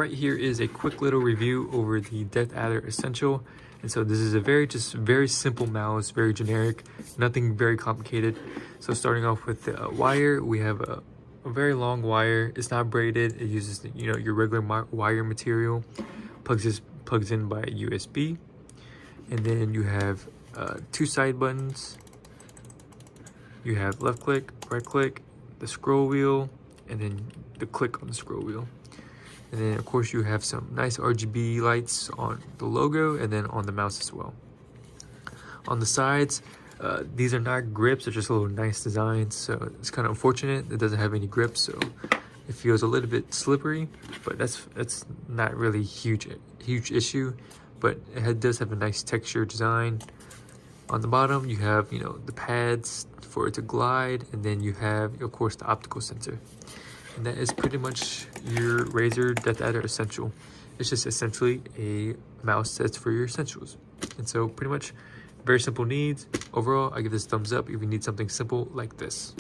right here is a quick little review over the DeathAdder Essential. And so this is a very simple mouse, very generic, nothing very complicated. So starting off with the wire, we have a very long wire. It's not braided. It uses your regular wire material. Plugs in by USB, and then you have 2 side buttons. You have left click, right click, the scroll wheel, and then the click on the scroll wheel. And then of course you have some nice RGB lights on the logo and then on the mouse as well. On the sides, these are not grips, they're just a little nice designs, so it's kind of unfortunate it doesn't have any grips, so it feels a little bit slippery, but that's not really huge issue. But it does have a nice texture design. On the bottom you have the pads for it to glide, and then you have of course the optical sensor. And that is pretty much your Razer DeathAdder Essential. It's just essentially a mouse that's for your essentials. And so pretty much very simple needs. Overall, I give this thumbs up if you need something simple like this.